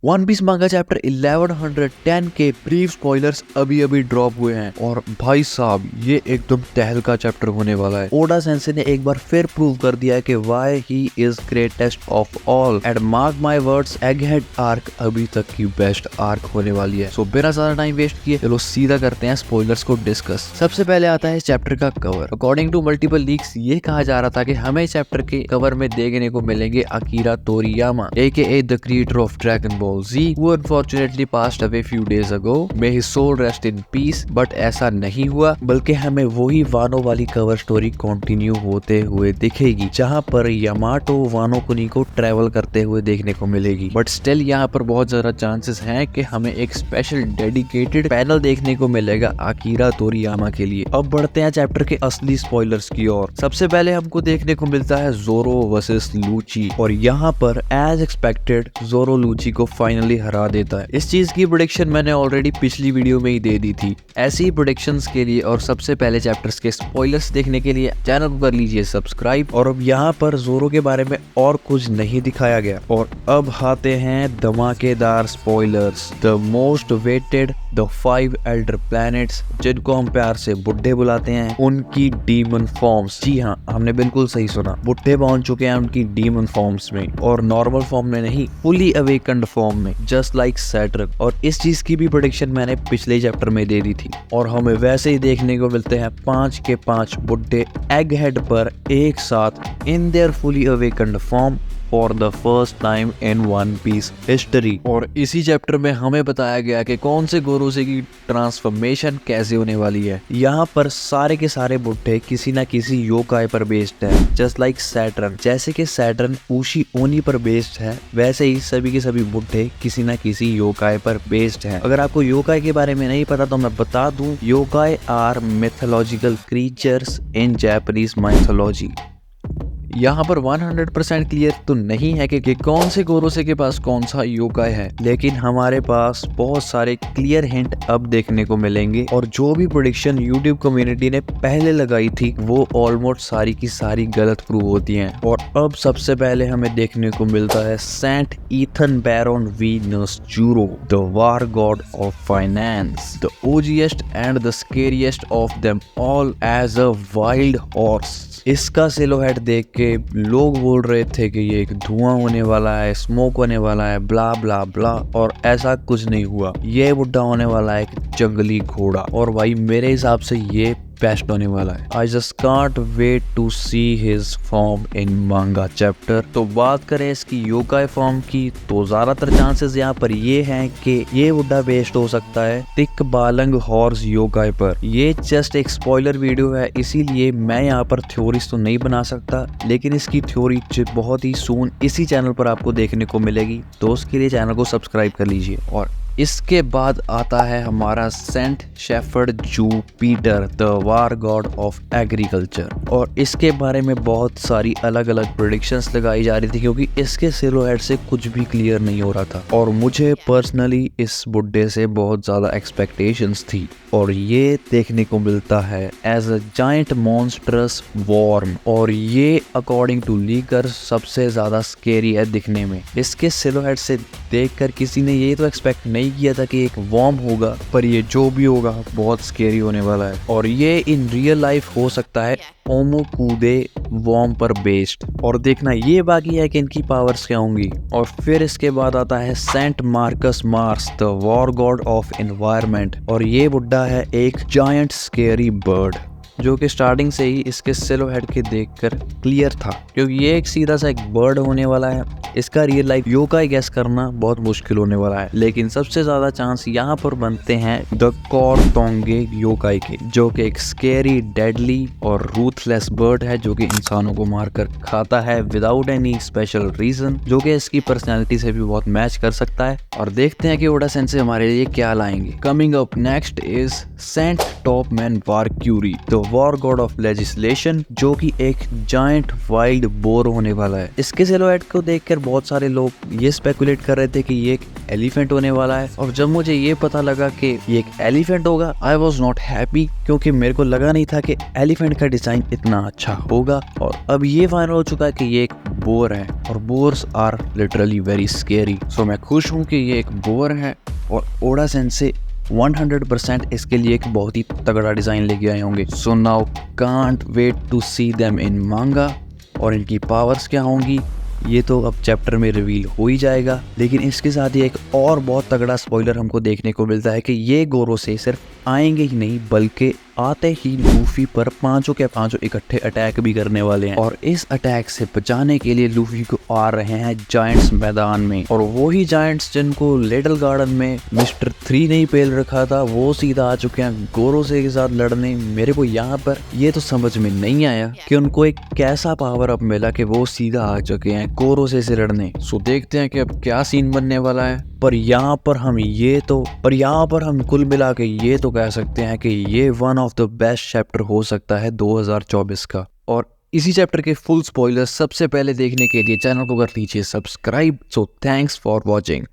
One piece मांगा chapter 1110 के brief spoilers अभी अभी ड्रॉप हुए हैं और भाई साहब ये एकदम तहलका चैप्टर होने वाला है। ओडा सेंसे ने एक बार फिर प्रूव कर दिया है कि why he is greatest of all and mark my words, Egghead arc अभी तक की बेस्ट आर्क होने वाली है। सो बिना ज्यादा टाइम वेस्ट किए चलो सीधा करते हैं स्पॉयलर्स को डिस्कस। सबसे पहले आता है चैप्टर का cover. According to multiple leaks ये कहा जा रहा था कि हमें चैप्टर के कवर में देखने को मिलेंगे Akira Toriyama AKA the creator of Dragon Ball Z, who unfortunately passed away few days ago. May his soul rest in peace. But ऐसा नहीं हुआ, बल्कि हमें वही वानो वाली कवर स्टोरी कंटिन्यू होते हुए दिखेगी, जहाँ पर यामाटो वानो कुनी को ट्रेवल करते हुए देखने को मिलेगी। बट स्टिल यहाँ पर बहुत ज्यादा चांसेस हैं कि हमें एक स्पेशल डेडिकेटेड पैनल देखने को मिलेगा अकीरा तोरियामा के लिए। अब बढ़ते हैं चैप्टर के असली स्पॉयलर्स की ओर। सबसे पहले हमको देखने को मिलता है जोरो वर्सेस लूची, और यहाँ पर एज एक्सपेक्टेड जोरो लूची को फाइनली हरा देता है। इस चीज की प्रेडिक्शन मैंने ऑलरेडी पिछली वीडियो में ही दे दी थी। ऐसी ही प्रेडिक्शंस के लिए और सबसे पहले चैप्टर्स के स्पॉयलर्स देखने के लिए चैनल को कर लीजिए सब्सक्राइब। और अब यहाँ पर जोरो के बारे में और कुछ नहीं दिखाया गया। और अब आते हैं धमाकेदार spoilers. The most waited the 5 elder planets, जिनको हम प्यार से बुड्ढे बुलाते हैं, उनकी डीमन फॉर्म्स। जी हाँ, हमने बिल्कुल सही सुना, बुड्ढे पहुंच चुके हैं उनकी डीमन फॉर्म्स में, और नॉर्मल फॉर्म में नहीं, फुली अवेकन्ड फॉर्म में, जस्ट लाइक सैटर्न। और इस चीज की भी प्रेडिक्शन मैंने पिछले चैप्टर में दे दी थी। और हमें वैसे ही देखने को मिलते हैं 5 के 5 बुड्ढे एग हेड पर एक साथ in their fully awakened form for the first time in One Piece history. और इसी चैप्टर में हमें बताया गया कि कौन से गोरोसे की ट्रांसफॉर्मेशन कैसे होने वाली है। यहाँ पर सारे के सारे बुड्ढे किसी ना किसी योकाई पर बेस्ड है, जस्ट लाइक सैटर्न। जैसे कि सैटर्न उशी ओनी पर बेस्ड है, वैसे ही सभी के सभी बुड्ढे किसी ना किसी योकाई पर बेस्ड है। अगर आपको योकाई के बारे में नहीं पता तो मैं बता दूं, yokai are mythological creatures in Japanese mythology. यहाँ पर 100% क्लियर तो नहीं है कि कौन से गोरोसे के पास कौन सा योकाई है, लेकिन हमारे पास बहुत सारे क्लियर हिंट अब देखने को मिलेंगे। और जो भी प्रेडिक्शन यूट्यूब कम्युनिटी ने पहले लगाई थी वो ऑलमोस्ट सारी की सारी गलत प्रूव होती हैं। और अब सबसे पहले हमें देखने को मिलता है saint Ethan Baron Venus Juro, the war god of finance, the OGest and the scariest of them all as a wild horse. इसका सिलोहेड देख के लोग बोल रहे थे कि ये एक धुआं होने वाला है, स्मोक होने वाला है, ब्ला ब्ला ब्ला, और ऐसा कुछ नहीं हुआ। ये बुड्ढा होने वाला है एक जंगली घोड़ा, और भाई मेरे हिसाब से ये बेस्ट होने वाला है। I just can't wait to see his form in manga chapter। तो बात करें इसकी योकाई फॉर्म की, तो ज्यादातर चांसेस यहाँ पर ये हैं कि ये बुड्ढा बेस्ड हो सकता है तिक बालंग हॉर्स योकाई पर। ये जस्ट एक स्पॉइलर वीडियो है, इसीलिए मैं यहाँ पर थ्योरीज तो नहीं बना सकता, लेकिन इसकी थ्योरी जो ही सून इसी चैनल पर आपको देखने को मिलेगी, तो उसके लिए चैनल को सब्सक्राइब कर लीजिए। और इसके बाद आता है हमारा Saint Shepherd Jupiter, the war god of agriculture. और इसके बारे में बहुत सारी अलग अलग प्रेडिक्शंस लगाई जा रही थी, क्योंकि इसके सिलोहेड से कुछ भी क्लियर नहीं हो रहा था। और मुझे पर्सनली इस बुड्ढे से बहुत ज्यादा एक्सपेक्टेशंस थी। और ये देखने को मिलता है as a giant monstrous worm, और ये अकॉर्डिंग टू लीकर सबसे ज्यादा स्केरी है दिखने में। इसके सिलोहेड से देखकर किसी ने ये तो एक्सपेक्ट नहीं किया था कि एक वॉर्म होगा, पर ये जो भी होगा बहुत स्केरी होने वाला है। और ये इन रियल लाइफ हो सकता है ओमोकुदे वॉर्म पर बेस्ड। और देखना ये बाकी है कि इनकी पावर्स क्या होंगी। और फिर इसके बाद आता है Saint Marcus Mars, the war god of environment. और ये बुड्ढा है एक जायंट स्केरी बर्ड, जो कि स्टार्टिंग से ही इसके सिलोहेड के देखकर क्लियर था, क्योंकि ये एक सीधा सा एक बर्ड होने वाला है। इसका रियल लाइफ योकाई गैस करना बहुत मुश्किल होने वाला है, लेकिन सबसे ज्यादा चांस यहाँ पर बनते हैं द कोरतोंगे योकाई के, जो कि एक स्केरी, डेडली और रूथलेस बर्ड है, जो कि इंसानों को मारकर खाता है विदाउट एनी स्पेशल रीजन, जो कि इसकी पर्सनैलिटी से भी बहुत मैच कर सकता है। और देखते हैं कि ओडा सेंसे हमारे लिए क्या लाएंगे। Coming up next is saint Topman Warcury, the war god of legislation, जो कि एक जायंट वाइल्ड बोर होने वाला है। इसके सिलोहेड को देखकर बहुत सारे लोग ये स्पेकुलेट कर रहे थे कि ये एक एलिफेंट होने वाला है। और जब मुझे ये पता लगा कि ये एक एलिफेंट होगा, आई वॉज नॉट हैप्पी, क्योंकि मेरे को लगा नहीं था कि एलिफेंट का डिजाइन इतना अच्छा होगा। और अब ये फाइनल हो चुका है कि ये एक बोर है, और boars are literally very scary. So मैं खुश हूँ कि ये एक बोर है, और ओडा सेंसे 100% इसके लिए एक बहुत ही तगड़ा डिजाइन लेके आए होंगे। So now can't wait to see them in manga. और इनकी पावर्स क्या होंगी ये तो अब चैप्टर में रिवील हो ही जाएगा। लेकिन इसके साथ ही एक और बहुत तगड़ा स्पॉइलर हमको देखने को मिलता है कि ये गोरो से सिर्फ आएंगे ही नहीं, बल्कि आते ही लूफी पर पांचों के पांचों इकट्ठे अटैक भी करने वाले हैं। और इस अटैक से बचाने के लिए लूफी को आ रहे हैं जायंट्स मैदान में। और वही जायंट्स जिनको लिटिल गार्डन में मिस्टर 3 ने ही पेल रखा था, वो सीधा आ चुके हैं गोरो से के साथ लड़ने। मेरे को यहाँ पर ये तो समझ में नहीं आया कि उनको एक कैसा पावर अप मिला कि वो सीधा आ चुके हैं गोरो से लड़ने। सो देखते हैं कि अब क्या सीन बनने वाला है। पर यहाँ पर हम कुल मिला के ये तो कह सकते हैं कि ये one of the best chapter हो सकता है 2024 का। और इसी चैप्टर के फुल स्पॉइलर सबसे पहले देखने के लिए चैनल को कर लीजिए subscribe. So thanks for watching.